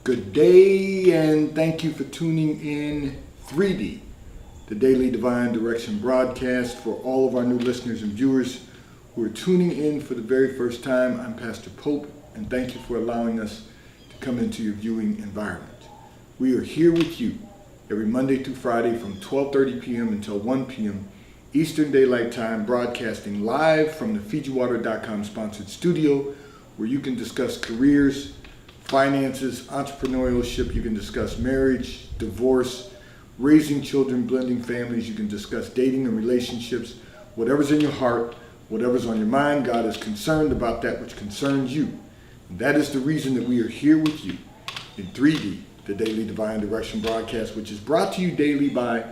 Good day, and thank you for tuning in 3D, the Daily Divine Direction broadcast. For all of our new listeners and viewers who are tuning in for the very first time, I'm Pastor Pope, and thank you for allowing us to come into your viewing environment. We are here with you every Monday through Friday from 12:30 p.m. until 1 p.m. Eastern Daylight Time, broadcasting live from the FijiWater.com sponsored studio, where you can discuss careers, finances, entrepreneurship. You can discuss marriage, divorce, raising children, blending families. You can discuss dating and relationships. Whatever's in your heart, whatever's on your mind, God is concerned about that which concerns you. And that is the reason that we are here with you in 3D, the Daily Divine Direction broadcast, which is brought to you daily by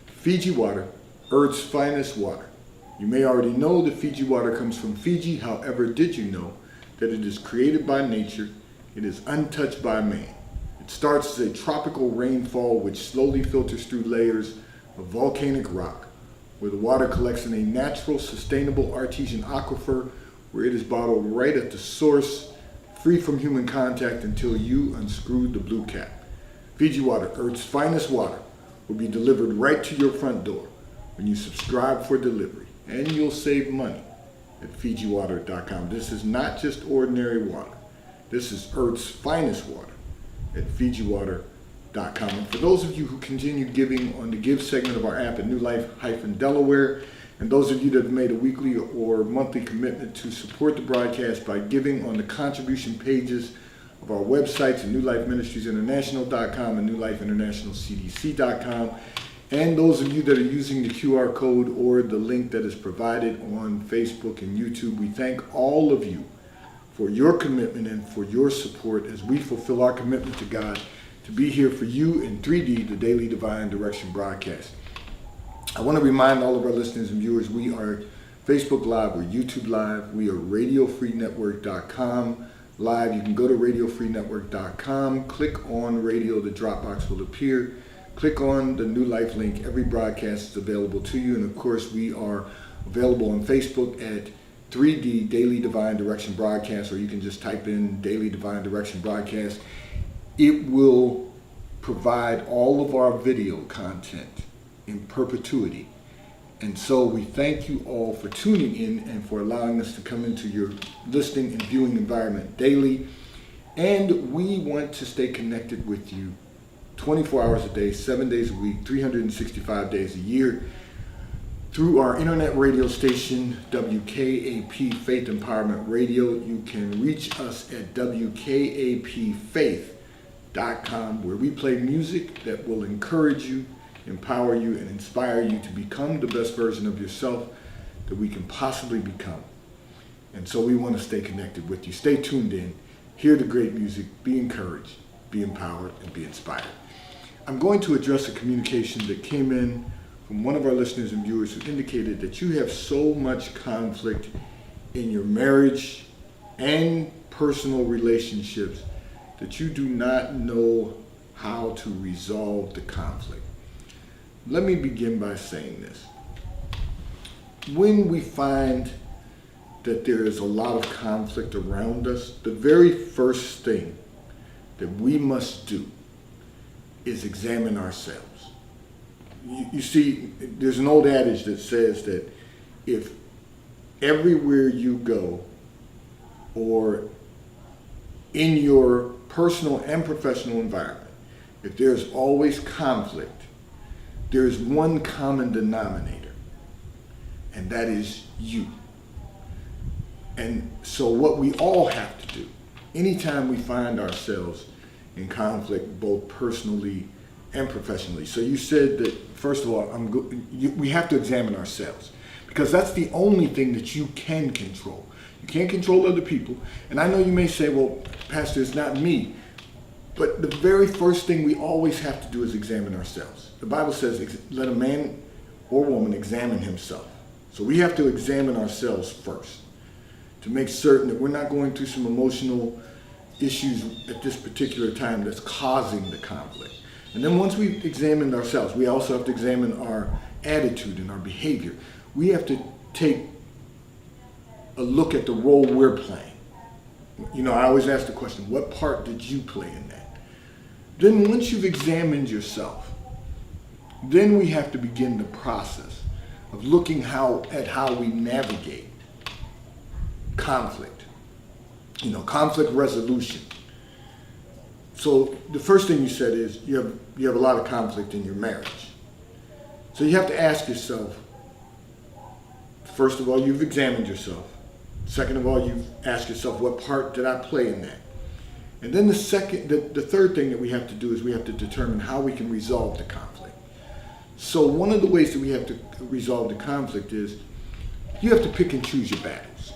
Fiji Water, Earth's finest water. You may already know that Fiji water comes from Fiji. However, did you know that it is created by nature? It is untouched by man. It starts as a tropical rainfall which slowly filters through layers of volcanic rock, where the water collects in a natural, sustainable artesian aquifer, where it is bottled right at the source, free from human contact until you unscrew the blue cap. Fiji Water, Earth's finest water, will be delivered right to your front door when you subscribe for delivery, and you'll save money at FijiWater.com. This is not just ordinary water. This is Earth's finest water at FijiWater.com. And for those of you who continue giving on the Give segment of our app at New Life-Delaware, and those of you that have made a weekly or monthly commitment to support the broadcast by giving on the contribution pages of our websites at NewLifeMinistriesInternational.com and NewLifeInternationalCDC.com, and those of you that are using the QR code or the link that is provided on Facebook and YouTube, we thank all of you for your commitment and for your support as we fulfill our commitment to God to be here for you in 3D, the Daily Divine Direction broadcast. I want to remind all of our listeners and viewers, we are Facebook Live, we're YouTube Live, we are RadioFreeNetwork.com Live. You can go to RadioFreeNetwork.com, click on radio, the drop box will appear. Click on the New Life link. Every broadcast is available to you. And of course, we are available on Facebook at 3D Daily Divine Direction Broadcast, or you can just type in Daily Divine Direction Broadcast. It will provide all of our video content in perpetuity. And so we thank you all for tuning in and for allowing us to come into your listening and viewing environment daily. And we want to stay connected with you 24 hours a day, 7 days a week, 365 days a year, through our internet radio station, WKAP Faith Empowerment Radio. You can reach us at WKAPfaith.com, where we play music that will encourage you, empower you, and inspire you to become the best version of yourself that we can possibly become. And so we want to stay connected with you. Stay tuned in, hear the great music, be encouraged, be empowered, and be inspired. I'm going to address a communication that came in from one of our listeners and viewers who indicated that you have so much conflict in your marriage and personal relationships that you do not know how to resolve the conflict. Let me begin by saying this. When we find that there is a lot of conflict around us, the very first thing that we must do is examine ourselves. You see, there's an old adage that says that if everywhere you go, or in your personal and professional environment, if there's always conflict, there's one common denominator, and that is you. And so what we all have to do, anytime we find ourselves in conflict, both personally and professionally. So you said that, first of all, we have to examine ourselves, because that's the only thing that you can control. You can't control other people. And I know you may say, well, Pastor, it's not me. But the very first thing we always have to do is examine ourselves. The Bible says, let a man or woman examine himself. So we have to examine ourselves first to make certain that we're not going through some emotional issues at this particular time that's causing the conflict. And then once we've examined ourselves, we also have to examine our attitude and our behavior. We have to take a look at the role we're playing. You know, I always ask the question, what part did you play in that? Then once you've examined yourself, then we have to begin the process of looking at how we navigate conflict. Conflict resolution. So the first thing you said is you have a lot of conflict in your marriage. So you have to ask yourself, first of all, you've examined yourself. Second of all, you ask yourself, what part did I play in that? And then the third thing that we have to do is we have to determine how we can resolve the conflict. So one of the ways that we have to resolve the conflict is you have to pick and choose your battles.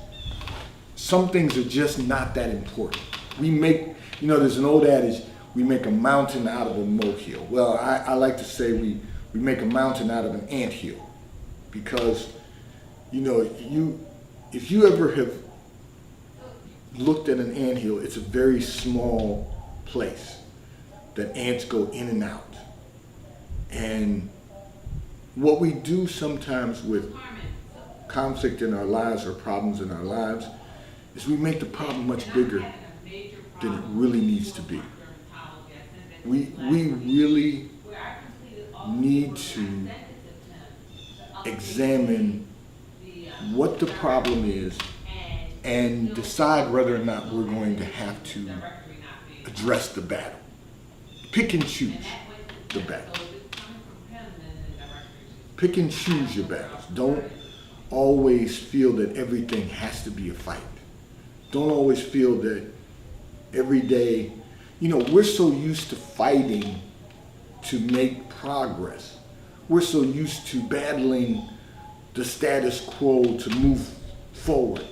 Some things are just not that important. There's an old adage, we make a mountain out of a molehill. Well, I like to say we make a mountain out of an anthill, because if you ever have looked at an anthill, it's a very small place that ants go in and out. And what we do sometimes with conflict in our lives or problems in our lives is we make the problem much bigger than it really needs to be. We really need to examine what the problem is and decide whether or not we're going to have to address the battle. Pick and choose the battle. Pick and choose your battles. Don't always feel that everything has to be a fight. Don't always feel that every day, we're so used to fighting to make progress. We're so used to battling the status quo to move forward.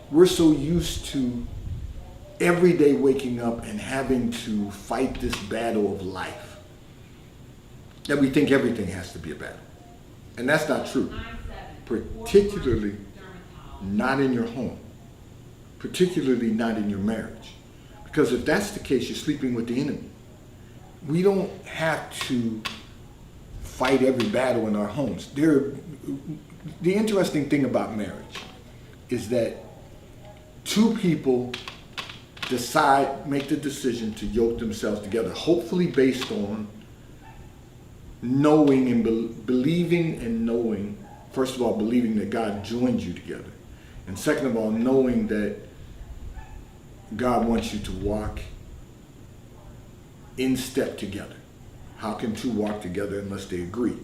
We're so used to every day waking up and having to fight this battle of life that we think everything has to be a battle. And that's not true. Particularly not in your home. Particularly not in your marriage. Because if that's the case, you're sleeping with the enemy. We don't have to fight every battle in our homes. The interesting thing about marriage is that two people make the decision to yoke themselves together, hopefully based on knowing and believing and knowing, first of all, believing that God joined you together. And second of all, knowing that God wants you to walk in step together. How can two walk together unless they agree?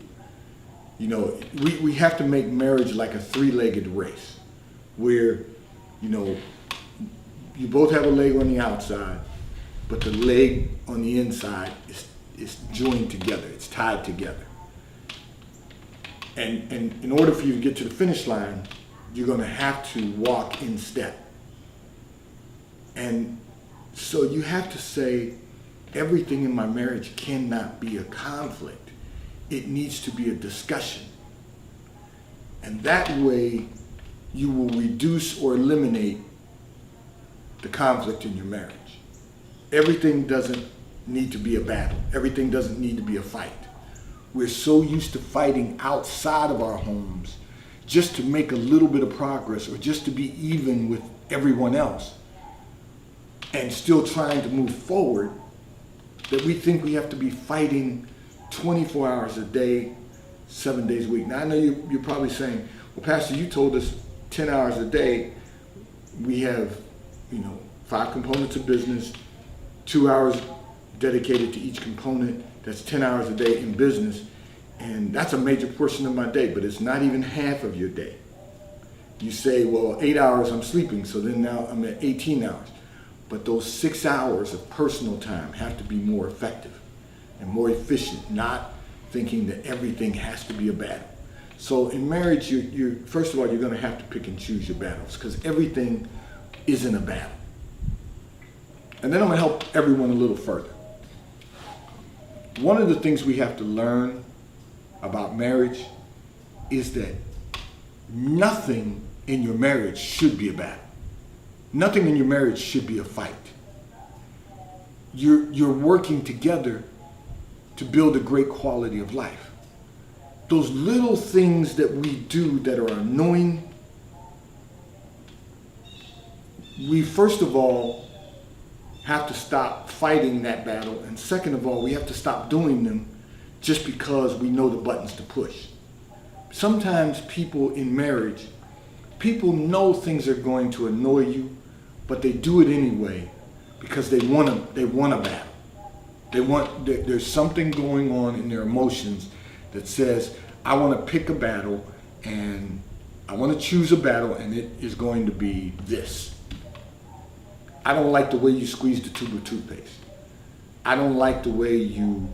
We have to make marriage like a three-legged race where, you both have a leg on the outside, but the leg on the inside is joined together. It's tied together. And in order for you to get to the finish line, you're going to have to walk in step. And so you have to say, everything in my marriage cannot be a conflict. It needs to be a discussion. And that way, you will reduce or eliminate the conflict in your marriage. Everything doesn't need to be a battle. Everything doesn't need to be a fight. We're so used to fighting outside of our homes just to make a little bit of progress or just to be even with everyone else and still trying to move forward, that we think we have to be fighting 24 hours a day, 7 days a week. Now I know you're probably saying, well, Pastor, you told us 10 hours a day. We have 5 components of business, 2 hours dedicated to each component. That's 10 hours a day in business. And that's a major portion of my day, but it's not even half of your day. You say, well, 8 hours I'm sleeping, so then now I'm at 18 hours. But those 6 hours of personal time have to be more effective and more efficient, not thinking that everything has to be a battle. So in marriage, you're first of all, you're going to have to pick and choose your battles, because everything isn't a battle. And then I'm going to help everyone a little further. One of the things we have to learn about marriage is that nothing in your marriage should be a battle. Nothing in your marriage should be a fight. You're working together to build a great quality of life. Those little things that we do that are annoying, we first of all have to stop fighting that battle. And second of all, we have to stop doing them just because we know the buttons to push. Sometimes people in marriage, people know things are going to annoy you, but they do it anyway because they want a battle. There's something going on in their emotions that says, I want to pick a battle and I want to choose a battle and it is going to be this. I don't like the way you squeeze the tube of toothpaste. I don't like the way you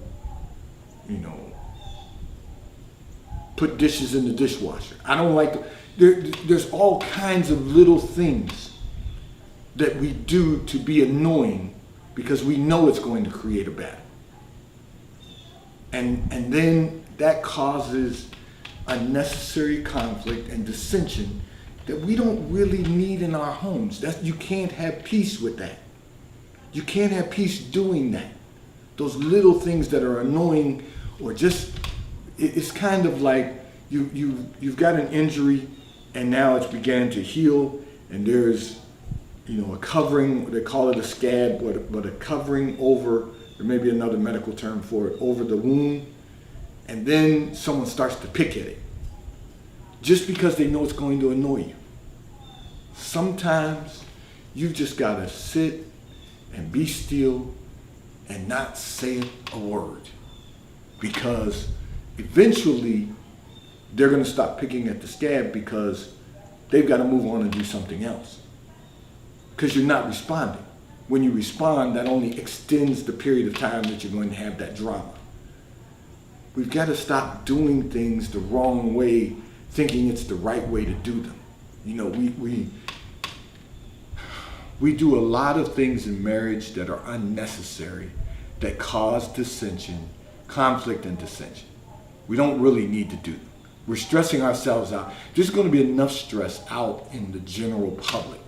put dishes in the dishwasher. I don't like there's all kinds of little things that we do to be annoying because we know it's going to create a battle. And then that causes unnecessary conflict and dissension that we don't really need in our homes. You can't have peace with that. You can't have peace doing that. Those little things that are annoying, or just, it's kind of like you've got an injury and now it's began to heal, and there's a covering, they call it a scab, but a covering over, there may be another medical term for it, over the wound, and then someone starts to pick at it just because they know it's going to annoy you. Sometimes you've just got to sit and be still and not say a word, because eventually they're going to stop picking at the scab because they've got to move on and do something else, because you're not responding. When you respond, that only extends the period of time that you're going to have that drama. We've got to stop doing things the wrong way, thinking it's the right way to do them. We do a lot of things in marriage that are unnecessary, that cause dissension, conflict and dissension. We don't really need to do them. We're stressing ourselves out. There's going to be enough stress out in the general public.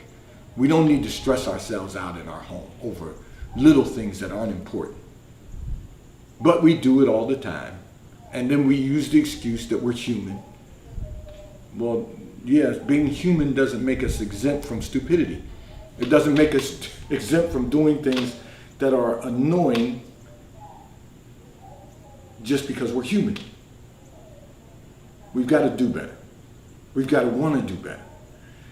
We don't need to stress ourselves out in our home over little things that aren't important. But we do it all the time. And then we use the excuse that we're human. Well, yes, being human doesn't make us exempt from stupidity. It doesn't make us exempt from doing things that are annoying just because we're human. We've got to do better. We've got to want to do better.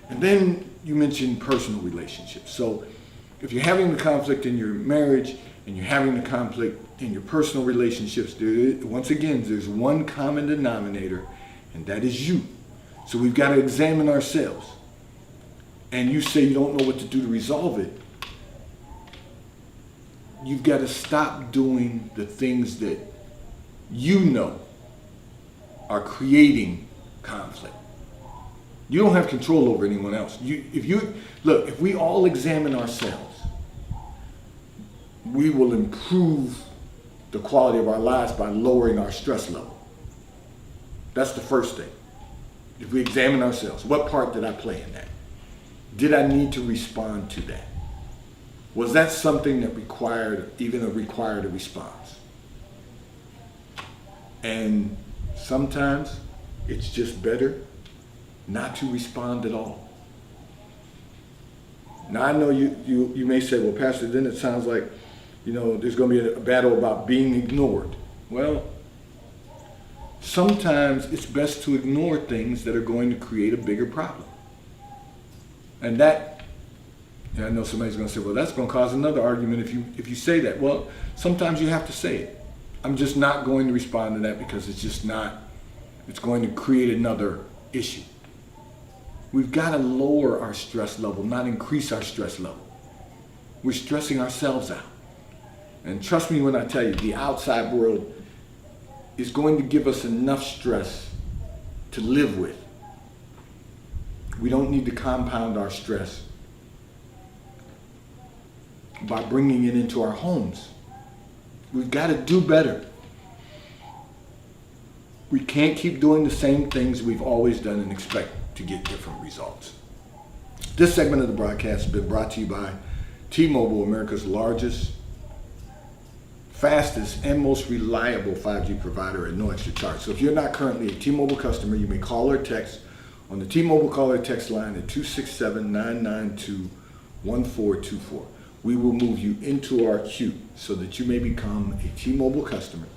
And then you mentioned personal relationships. So if you're having the conflict in your marriage and you're having the conflict in your personal relationships, once again, there's one common denominator, and that is you. So we've got to examine ourselves. And you say you don't know what to do to resolve it. You've got to stop doing the things that you know are creating conflict. You don't have control over anyone else. If we all examine ourselves, we will improve the quality of our lives by lowering our stress level. That's the first thing. If we examine ourselves, what part did I play in that? Did I need to respond to that? Was that something that required a response? And sometimes it's just better not to respond at all. Now I know you may say, well, Pastor, then it sounds like, there's going to be a battle about being ignored. Well, sometimes it's best to ignore things that are going to create a bigger problem. And I know somebody's going to say, well, that's going to cause another argument if you say that. Well, sometimes you have to say it. I'm just not going to respond to that because it's going to create another issue. We've got to lower our stress level, not increase our stress level. We're stressing ourselves out. And trust me when I tell you, the outside world is going to give us enough stress to live with. We don't need to compound our stress by bringing it into our homes. We've got to do better. We can't keep doing the same things we've always done and expect to get different results. This segment of the broadcast has been brought to you by T-Mobile, America's largest, fastest, and most reliable 5G provider at no extra charge. So if you're not currently a T-Mobile customer, you may call or text on the T-Mobile call or text line at 267-992-1424. we will move you into our queue so that you may become a T-Mobile customer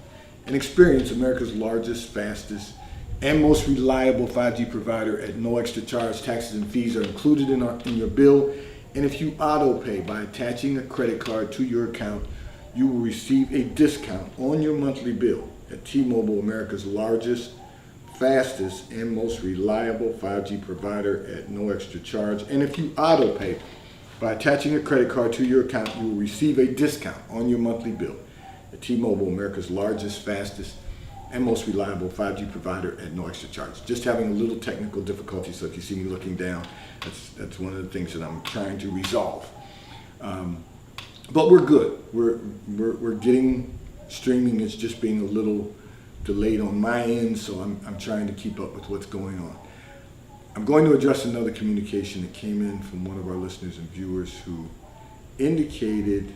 and experience America's largest, fastest, and most reliable 5G provider at no extra charge. Taxes and fees are included in your bill. And if you auto pay by attaching a credit card to your account, you will receive a discount on your monthly bill at T-Mobile, America's largest, fastest, and most reliable 5G provider at no extra charge. And if you auto pay by attaching a credit card to your account, you will receive a discount on your monthly bill at T-Mobile, America's largest, fastest, and most reliable 5G provider at no extra charge. Just having a little technical difficulty, so if you see me looking down, that's one of the things that I'm trying to resolve. But we're good. We're getting streaming. It's just being a little delayed on my end, so I'm trying to keep up with what's going on. I'm going to address another communication that came in from one of our listeners and viewers who indicated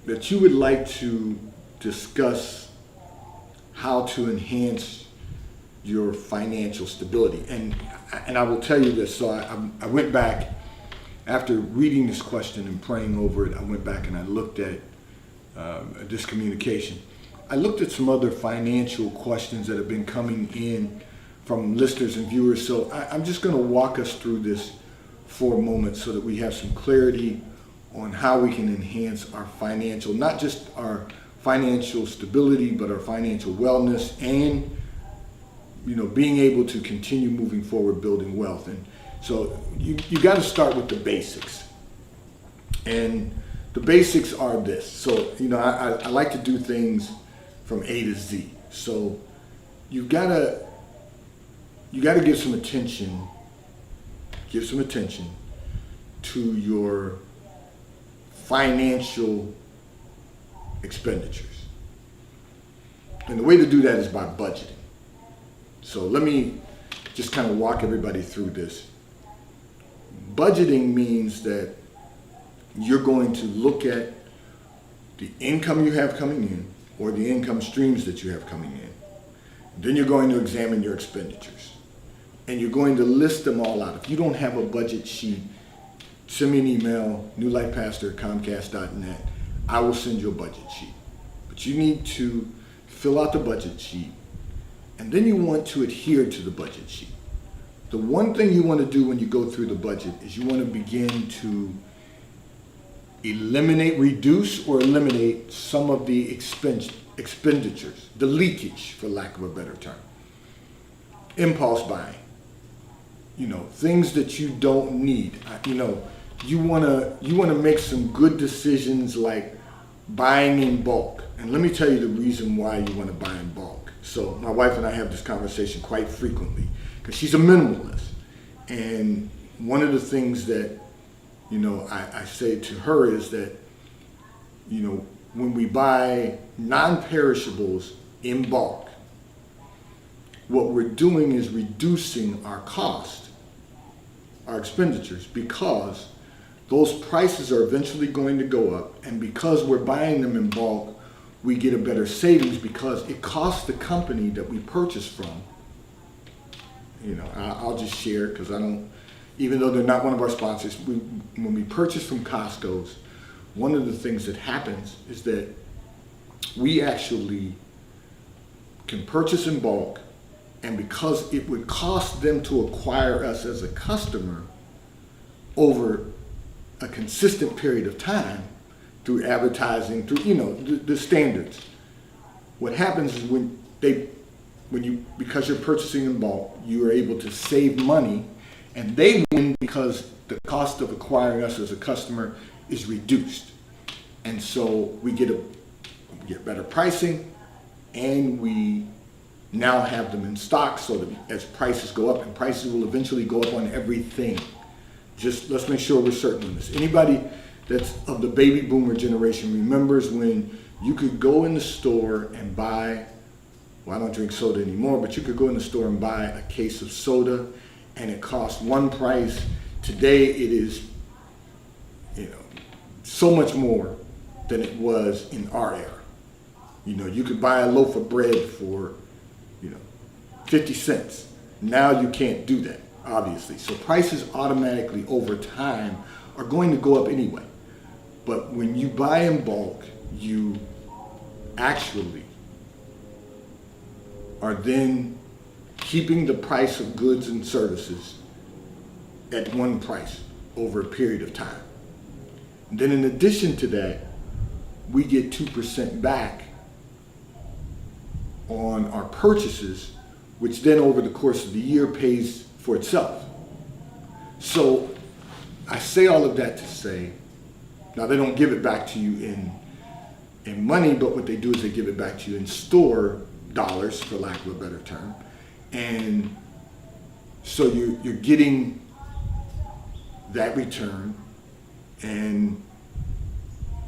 that you would like to discuss how to enhance your financial stability. And I will tell you this, so I went back, after reading this question and praying over it, I went back and I looked at this communication. I looked at some other financial questions that have been coming in from listeners and viewers, so I'm just going to walk us through this for a moment so that we have some clarity on how we can enhance our financial, not just our financial stability, but our financial wellness and, being able to continue moving forward, building wealth. And so you got to start with the basics. And the basics are this. So, I like to do things from A to Z. So you gotta give some attention to your financial expenditures. And the way to do that is by budgeting. So let me just kind of walk everybody through this. Budgeting means that you're going to look at the income you have coming in or the income streams that you have coming in. Then you're going to examine your expenditures. And you're going to list them all out. If you don't have a budget sheet, send me an email, newlifepastor@comcast.net. I will send you a budget sheet. But you need to fill out the budget sheet, and then you want to adhere to the budget sheet. The one thing you want to do when you go through the budget is you want to begin to reduce or eliminate some of the expenditures, the leakage, for lack of a better term. Impulse buying, things that you don't need. You want to make some good decisions like buying in bulk. And let me tell you the reason why you want to buy in bulk. So my wife and I have this conversation quite frequently because she's a minimalist. And one of the things that, I say to her is that, when we buy non-perishables in bulk, what we're doing is reducing our cost, our expenditures, because those prices are eventually going to go up, and because we're buying them in bulk, we get a better savings because it costs the company that we purchase from. I'll just share because even though they're not one of our sponsors, when we purchase from Costco's, one of the things that happens is that we actually can purchase in bulk, and because it would cost them to acquire us as a customer over a consistent period of time through advertising, through the standards. What happens is because you're purchasing in bulk, you are able to save money, and they win because the cost of acquiring us as a customer is reduced, and so we get better pricing, and we now have them in stock so that as prices go up, and prices will eventually go up on everything. Just let's make sure we're certain on this. Anybody that's of the baby boomer generation remembers when you could go in the store and buy, well, I don't drink soda anymore, but you could go in the store and buy a case of soda and it cost one price. Today it is, so much more than it was in our era. You could buy a loaf of bread for, 50 cents. Now you can't do that. obviously. So prices automatically over time are going to go up anyway. But when you buy in bulk, you actually are then keeping the price of goods and services at one price over a period of time. And then in addition to that, we get 2% back on our purchases, which then over the course of the year pays for itself. So I say all of that to say, now they don't give it back to you in money, but what they do is they give it back to you in store dollars, for lack of a better term. And so you're getting that return and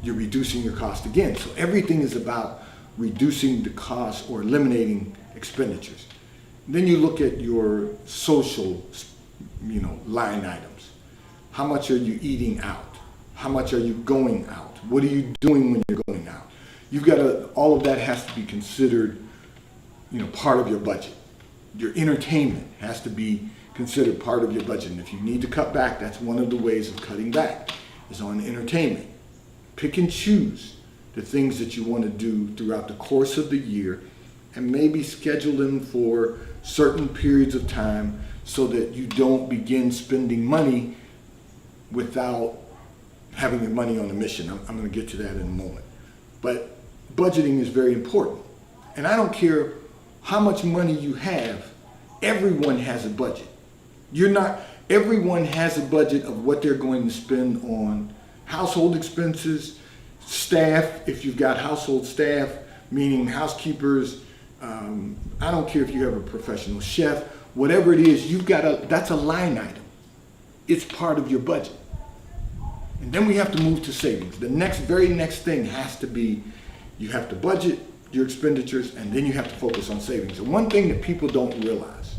you're reducing your cost again. So everything is about reducing the cost or eliminating expenditures. Then you look at your social, line items. How much are you eating out? How much are you going out? What are you doing when you're going out? You've got all of that has to be considered, part of your budget. Your entertainment has to be considered part of your budget. And if you need to cut back, that's one of the ways of cutting back, is on entertainment. Pick and choose the things that you want to do throughout the course of the year and maybe schedule them for certain periods of time so that you don't begin spending money without having your money on a mission. I'm going to get to that in a moment. But budgeting is very important. And I don't care how much money you have, everyone has a budget. Everyone has a budget of what they're going to spend on household expenses, staff, if you've got household staff, meaning housekeepers, I don't care if you have a professional chef, whatever it is, that's a line item. It's part of your budget. And then we have to move to savings. The very next thing has to be, you have to budget your expenditures and then you have to focus on savings. And one thing that people don't realize,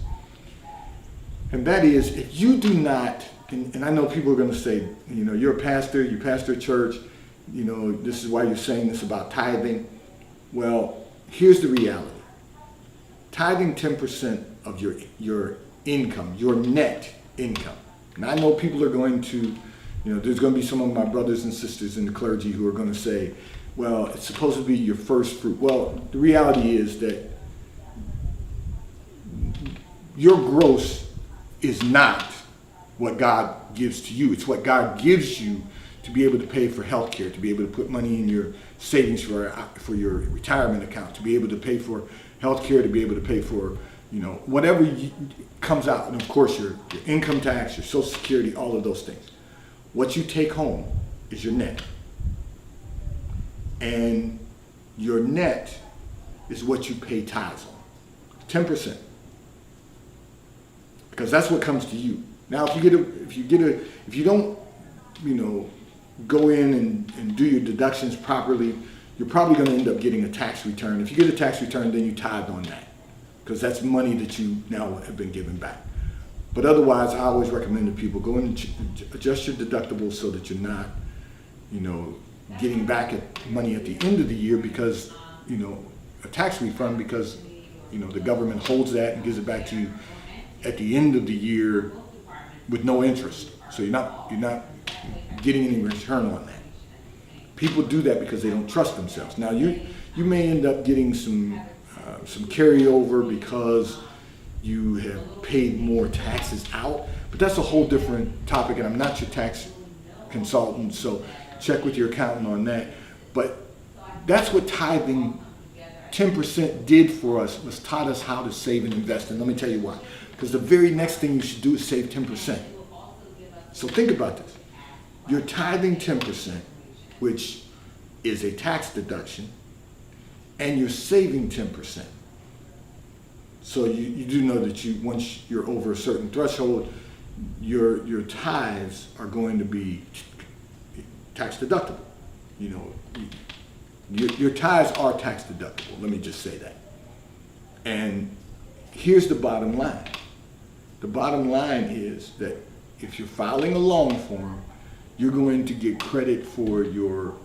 and that is, if you do not, and I know people are going to say, you're a pastor, you pastor a church, this is why you're saying this about tithing. Well, here's the reality. Tithing 10% of your income, your net income. And I know people are going to, there's going to be some of my brothers and sisters in the clergy who are going to say, well, it's supposed to be your first fruit. Well, the reality is that your gross is not what God gives to you. It's what God gives you to be able to pay for health care, to be able to put money in your savings for your retirement account, to be able to pay for health care, to be able to pay for, whatever comes out. And of course, your income tax, your Social Security, all of those things. What you take home is your net. And your net is what you pay tithes on, 10%. Because that's what comes to you. Now, if you don't, go in and do your deductions properly, you're probably going to end up getting a tax return. If you get a tax return, then you tithe on that, because that's money that you now have been given back. But otherwise, I always recommend that people go and adjust your deductibles so that you're not, getting back money at the end of the year because, a tax refund, because, the government holds that and gives it back to you at the end of the year with no interest. So you're not getting any return on that. People do that because they don't trust themselves. Now you may end up getting some carryover because you have paid more taxes out, but that's a whole different topic, and I'm not your tax consultant, so check with your accountant on that. But that's what tithing 10% did for us, was taught us how to save and invest. And let me tell you why. Because the very next thing you should do is save 10%. So think about this. You're tithing 10%, which is a tax deduction, and you're saving 10%. So you do know that once you're over a certain threshold, your tithes are going to be tax deductible. Your tithes are tax deductible. Let me just say that. And here's the bottom line. The bottom line is that if you're filing a loan form, you're going to get credit for your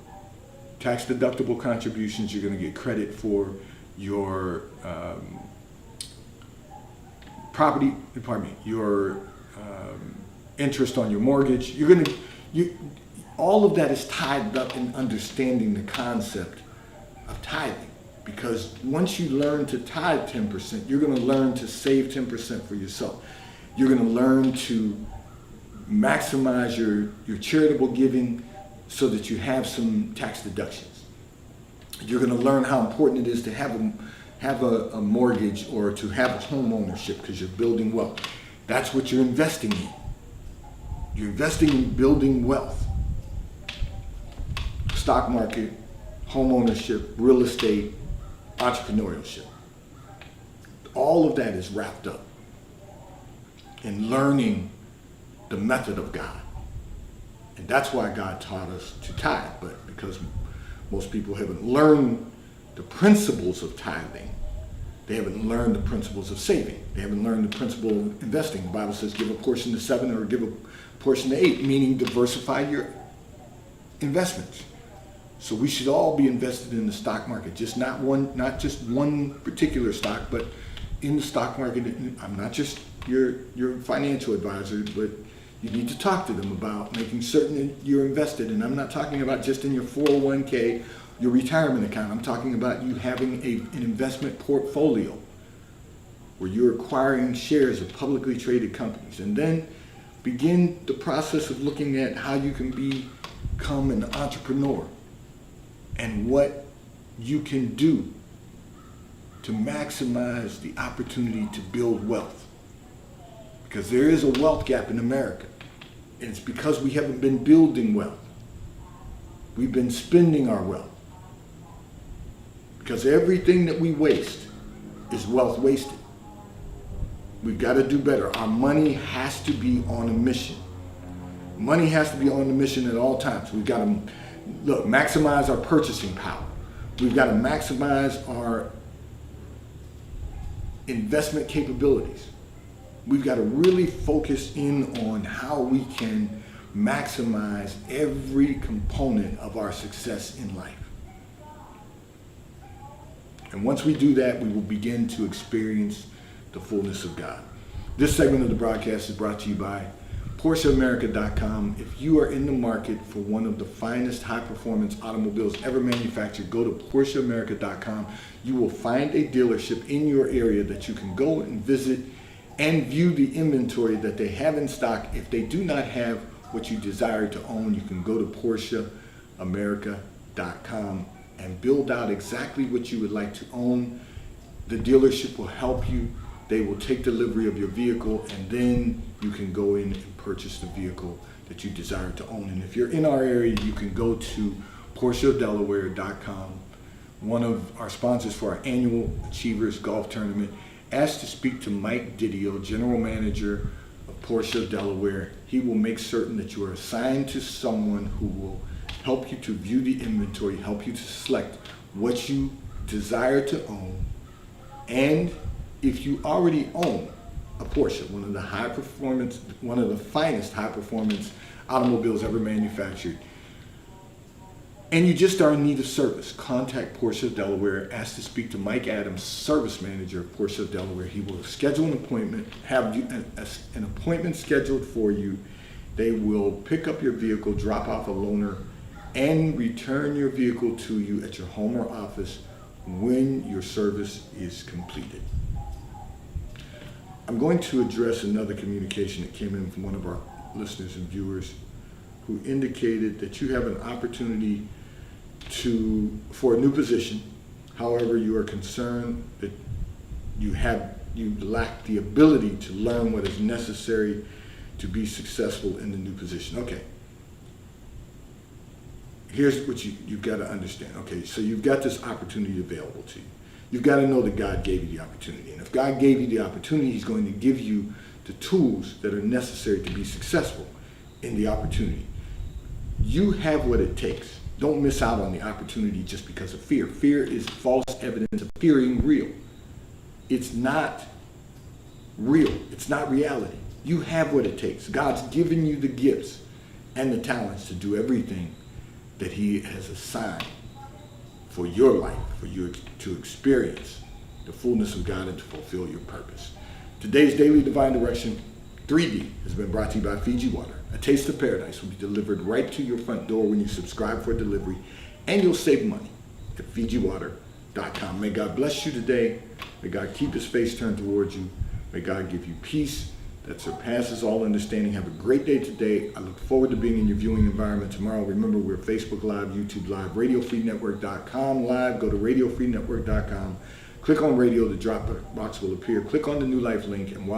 tax deductible contributions. You're going to get credit for your your interest on your mortgage. All of that is tied up in understanding the concept of tithing. Because once you learn to tithe 10%, you're going to learn to save 10% for yourself. You're going to learn to maximize your charitable giving so that you have some tax deductions. You're going to learn how important it is to have a mortgage or to have home ownership because you're building wealth. That's what you're investing in. You're investing in building wealth. Stock market, home ownership, real estate, entrepreneurship. All of that is wrapped up in learning the method of God. And that's why God taught us to tithe. But because most people haven't learned the principles of tithing, they haven't learned the principles of saving. They haven't learned the principle of investing. The Bible says give a portion to 7 or give a portion to 8, meaning diversify your investments. So we should all be invested in the stock market, not just one particular stock, but in the stock market. I'm not just your financial advisor, but you need to talk to them about making certain that you're invested. And I'm not talking about just in your 401k, your retirement account. I'm talking about you having an investment portfolio where you're acquiring shares of publicly traded companies, and then begin the process of looking at how you can become an entrepreneur and what you can do to maximize the opportunity to build wealth. Because there is a wealth gap in America. And it's because we haven't been building wealth. We've been spending our wealth. Because everything that we waste is wealth wasted. We've got to do better. Our money has to be on a mission. Money has to be on a mission at all times. We've got to maximize our purchasing power. We've got to maximize our investment capabilities. We've got to really focus in on how we can maximize every component of our success in life. And once we do that, we will begin to experience the fullness of God. This segment of the broadcast is brought to you by PorscheAmerica.com. If you are in the market for one of the finest high-performance automobiles ever manufactured, go to PorscheAmerica.com. You will find a dealership in your area that you can go and visit and view the inventory that they have in stock. If they do not have what you desire to own, you can go to PorscheAmerica.com and build out exactly what you would like to own. The dealership will help you. They will take delivery of your vehicle, and then you can go in and purchase the vehicle that you desire to own. And if you're in our area, you can go to PorscheDelaware.com. One of our sponsors for our annual Achievers Golf Tournament asked to speak to Mike Didio, General Manager of Porsche Delaware. He will make certain that you are assigned to someone who will help you to view the inventory, help you to select what you desire to own, and if you already own a Porsche, one of the finest high performance automobiles ever manufactured, and you just are in need of service, contact Porsche Delaware. Ask to speak to Mike Adams, Service Manager of Porsche Delaware. He will schedule an appointment, have you an appointment scheduled for you. They will pick up your vehicle, drop off a loaner, and return your vehicle to you at your home or office when your service is completed. I'm going to address another communication that came in from one of our listeners and viewers who indicated that you have an opportunity for a new position. However, you are concerned that you lack the ability to learn what is necessary to be successful in the new position. Okay. Here's what you've got to understand. Okay, so you've got this opportunity available to you. You've got to know that God gave you the opportunity. And if God gave you the opportunity, He's going to give you the tools that are necessary to be successful in the opportunity. You have what it takes. Don't miss out on the opportunity just because of fear. Fear is false evidence of appearing real. It's not real. It's not reality. You have what it takes. God's given you the gifts and the talents to do everything that He has assigned for your life, for you to experience the fullness of God and to fulfill your purpose. Today's Daily Divine Direction, 3D has been brought to you by Fiji Water. A taste of paradise will be delivered right to your front door when you subscribe for delivery, and you'll save money at FijiWater.com. May God bless you today. May God keep his face turned towards you. May God give you peace that surpasses all understanding. Have a great day today. I look forward to being in your viewing environment tomorrow. Remember, we're Facebook Live, YouTube Live, RadioFreeNetwork.com Live. Go to RadioFreeNetwork.com. Click on radio, the drop box will appear. Click on the New Life link, and while